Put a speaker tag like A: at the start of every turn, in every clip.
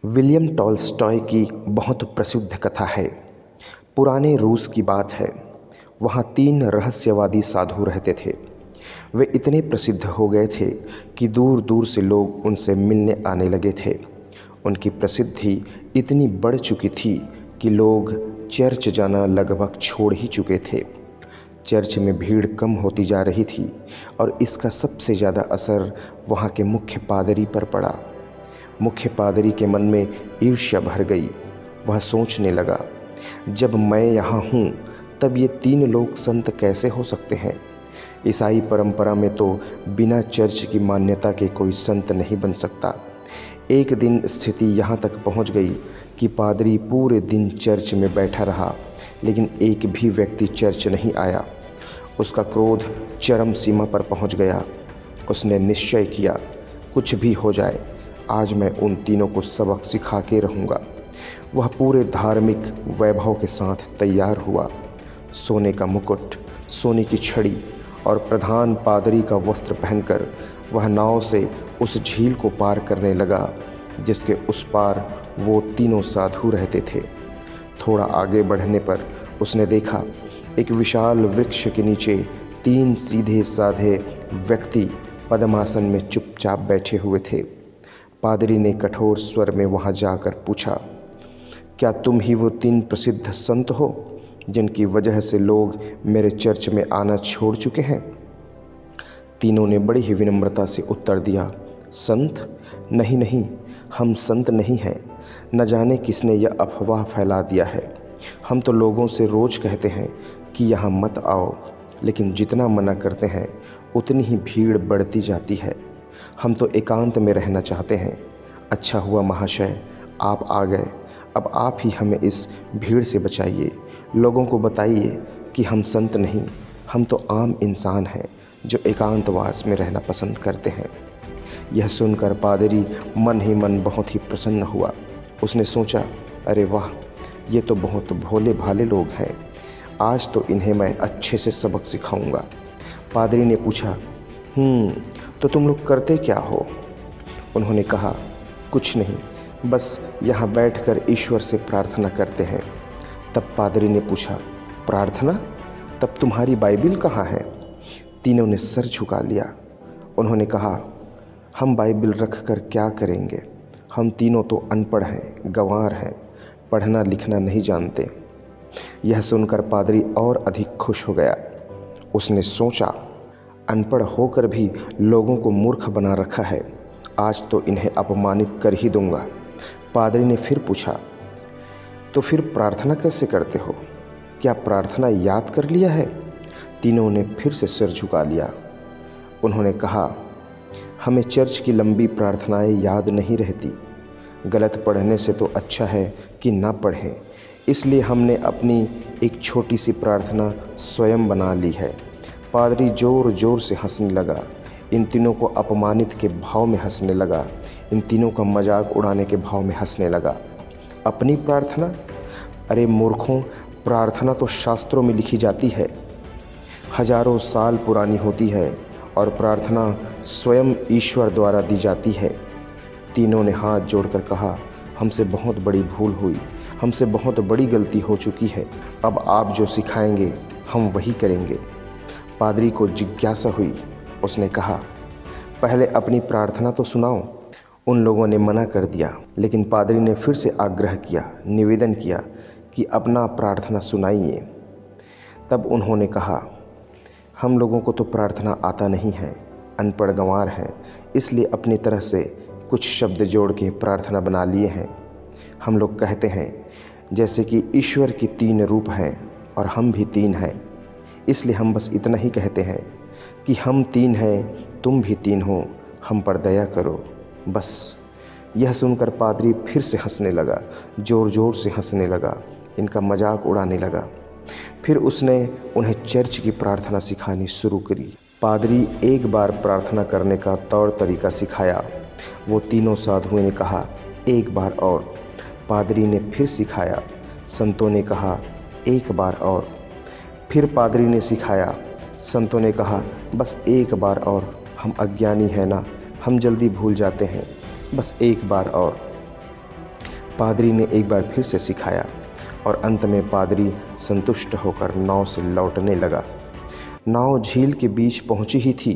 A: William Tolstoy की बहुत प्रसिद्ध कथा है। पुराने रूस की बात है। वहाँ 3 रहस्यवादी साधु रहते थे। वे इतने प्रसिद्ध हो गए थे कि दूर दूर से लोग उनसे मिलने आने लगे थे। उनकी प्रसिद्धि इतनी बढ़ चुकी थी कि लोग चर्च जाना लगभग छोड़ ही चुके थे। चर्च में भीड़ कम होती जा रही थी और इसका सबसे ज़्यादा असर वहाँ के मुख्य पादरी पर पड़ा। मुख्य पादरी के मन में ईर्ष्या भर गई। वह सोचने लगा, जब मैं यहाँ हूँ तब ये 3 लोग संत कैसे हो सकते हैं। ईसाई परंपरा में तो बिना चर्च की मान्यता के कोई संत नहीं बन सकता। एक दिन स्थिति यहाँ तक पहुँच गई कि पादरी पूरे दिन चर्च में बैठा रहा, लेकिन एक भी व्यक्ति चर्च नहीं आया। उसका क्रोध चरम सीमा पर पहुँच गया। उसने निश्चय किया, कुछ भी हो जाए, आज मैं उन तीनों को सबक सिखा के रहूँगा। वह पूरे धार्मिक वैभव के साथ तैयार हुआ। सोने का मुकुट, सोने की छड़ी और प्रधान पादरी का वस्त्र पहनकर वह नाव से उस झील को पार करने लगा जिसके उस पार वो तीनों साधु रहते थे। थोड़ा आगे बढ़ने पर उसने देखा, एक विशाल वृक्ष के नीचे 3 सीधे साधे व्यक्ति पद्मासन में चुपचाप बैठे हुए थे। पादरी ने कठोर स्वर में वहां जाकर पूछा, क्या तुम ही वो 3 प्रसिद्ध संत हो जिनकी वजह से लोग मेरे चर्च में आना छोड़ चुके हैं? तीनों ने बड़ी ही विनम्रता से उत्तर दिया, संत? नहीं नहीं, हम संत नहीं हैं। न जाने किसने यह अफवाह फैला दिया है। हम तो लोगों से रोज़ कहते हैं कि यहाँ मत आओ, लेकिन जितना मना करते हैं उतनी ही भीड़ बढ़ती जाती है। हम तो एकांत में रहना चाहते हैं। अच्छा हुआ महाशय, आप आ गए। अब आप ही हमें इस भीड़ से बचाइए। लोगों को बताइए कि हम संत नहीं, हम तो आम इंसान हैं जो एकांतवास में रहना पसंद करते हैं। यह सुनकर पादरी मन ही मन बहुत ही प्रसन्न हुआ। उसने सोचा, अरे वाह, ये तो बहुत भोले भाले लोग हैं। आज तो इन्हें मैं अच्छे से सबक सिखाऊंगा। पादरी ने पूछा, तो तुम लोग करते क्या हो? उन्होंने कहा, कुछ नहीं, बस यहाँ बैठकर ईश्वर से प्रार्थना करते हैं। तब पादरी ने पूछा, प्रार्थना? तब तुम्हारी बाइबिल कहाँ है? तीनों ने सर झुका लिया। उन्होंने कहा, हम बाइबिल रख कर क्या करेंगे? हम तीनों तो अनपढ़ हैं, गंवार हैं, पढ़ना लिखना नहीं जानते। यह सुनकर पादरी और अधिक खुश हो गया। उसने सोचा, अनपढ़ होकर भी लोगों को मूर्ख बना रखा है, आज तो इन्हें अपमानित कर ही दूंगा। पादरी ने फिर पूछा, तो फिर प्रार्थना कैसे करते हो? क्या प्रार्थना याद कर लिया है? तीनों ने फिर से सिर झुका लिया। उन्होंने कहा, हमें चर्च की लंबी प्रार्थनाएं याद नहीं रहती। गलत पढ़ने से तो अच्छा है कि ना पढ़ें। इसलिए हमने अपनी एक छोटी सी प्रार्थना स्वयं बना ली है। पादरी ज़ोर ज़ोर से हंसने लगा। इन तीनों को अपमानित के भाव में हंसने लगा। इन तीनों का मजाक उड़ाने के भाव में हंसने लगा। अपनी प्रार्थना? अरे मूर्खों, प्रार्थना तो शास्त्रों में लिखी जाती है, हजारों साल पुरानी होती है और प्रार्थना स्वयं ईश्वर द्वारा दी जाती है। तीनों ने हाथ जोड़कर कहा, हमसे बहुत बड़ी भूल हुई, हमसे बहुत बड़ी गलती हो चुकी है। अब आप जो सिखाएंगे हम वही करेंगे। पादरी को जिज्ञासा हुई। उसने कहा, पहले अपनी प्रार्थना तो सुनाओ। उन लोगों ने मना कर दिया, लेकिन पादरी ने फिर से आग्रह किया, निवेदन किया कि अपना प्रार्थना सुनाइए। तब उन्होंने कहा, हम लोगों को तो प्रार्थना आता नहीं है, अनपढ़ गंवार हैं, इसलिए अपनी तरह से कुछ शब्द जोड़ के प्रार्थना बना लिए हैं। हम लोग कहते हैं जैसे कि ईश्वर की 3 रूप हैं और हम भी 3 हैं, इसलिए हम बस इतना ही कहते हैं कि हम 3 हैं, तुम भी 3 हो, हम पर दया करो, बस। यह सुनकर पादरी फिर से हंसने लगा, ज़ोर ज़ोर से हंसने लगा, इनका मजाक उड़ाने लगा। फिर उसने उन्हें चर्च की प्रार्थना सिखानी शुरू करी। पादरी एक बार प्रार्थना करने का तौर तरीका सिखाया। वो तीनों साधुओं ने कहा, एक बार और। पादरी ने फिर सिखाया। संतों ने कहा, एक बार और। फिर पादरी ने सिखाया। संतों ने कहा, बस एक बार और, हम अज्ञानी हैं ना, हम जल्दी भूल जाते हैं, बस एक बार और। पादरी ने एक बार फिर से सिखाया और अंत में पादरी संतुष्ट होकर नाव से लौटने लगा। नाव झील के बीच पहुंची ही थी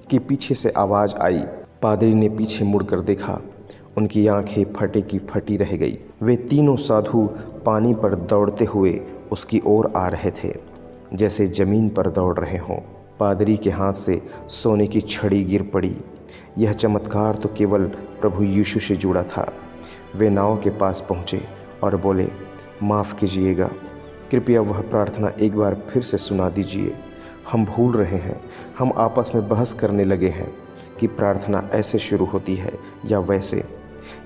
A: कि पीछे से आवाज़ आई। पादरी ने पीछे मुड़कर देखा। उनकी आंखें फटे की फटी रह गई। वे तीनों साधु पानी पर दौड़ते हुए उसकी ओर आ रहे थे, जैसे ज़मीन पर दौड़ रहे हों। पादरी के हाथ से सोने की छड़ी गिर पड़ी। यह चमत्कार तो केवल प्रभु यीशु से जुड़ा था। वे नाव के पास पहुँचे और बोले, माफ़ कीजिएगा, कृपया वह प्रार्थना एक बार फिर से सुना दीजिए। हम भूल रहे हैं। हम आपस में बहस करने लगे हैं कि प्रार्थना ऐसे शुरू होती है या वैसे।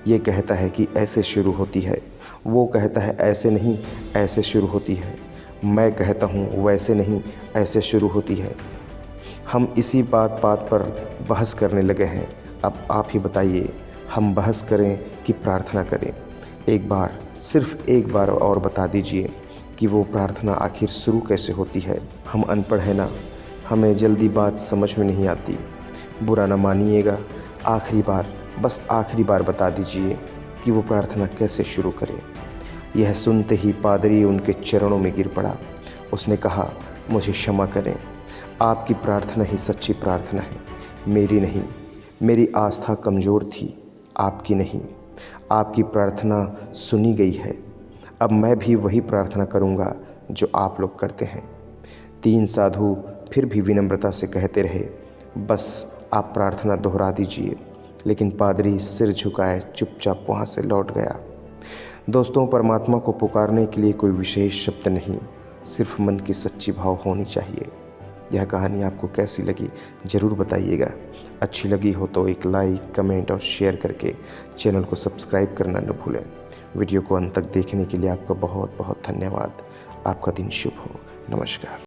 A: ये कहता है कि ऐसे शुरू होती है, वो कहता है ऐसे नहीं, ऐसे शुरू होती है। मैं कहता हूँ वैसे नहीं, ऐसे शुरू होती है। हम इसी बात पर बहस करने लगे हैं। अब आप ही बताइए, हम बहस करें कि प्रार्थना करें? एक बार, सिर्फ एक बार और बता दीजिए कि वो प्रार्थना आखिर शुरू कैसे होती है। हम अनपढ़ हैं ना, हमें जल्दी बात समझ में नहीं आती। बुरा ना मानिएगा, आखिरी बार, बस आखिरी बार बता दीजिए कि वो प्रार्थना कैसे शुरू करें। यह सुनते ही पादरी उनके चरणों में गिर पड़ा। उसने कहा, मुझे क्षमा करें, आपकी प्रार्थना ही सच्ची प्रार्थना है, मेरी नहीं। मेरी आस्था कमज़ोर थी, आपकी नहीं। आपकी प्रार्थना सुनी गई है। अब मैं भी वही प्रार्थना करूँगा जो आप लोग करते हैं। तीन साधु फिर भी विनम्रता से कहते रहे, बस आप प्रार्थना दोहरा दीजिए। लेकिन पादरी सिर झुकाए चुपचाप वहाँ से लौट गया। दोस्तों, परमात्मा को पुकारने के लिए कोई विशेष शब्द नहीं, सिर्फ मन की सच्ची भाव होनी चाहिए। यह कहानी आपको कैसी लगी ज़रूर बताइएगा। अच्छी लगी हो तो एक लाइक, कमेंट और शेयर करके चैनल को सब्सक्राइब करना न भूलें। वीडियो को अंत तक देखने के लिए आपका बहुत बहुत धन्यवाद। आपका दिन शुभ हो। नमस्कार।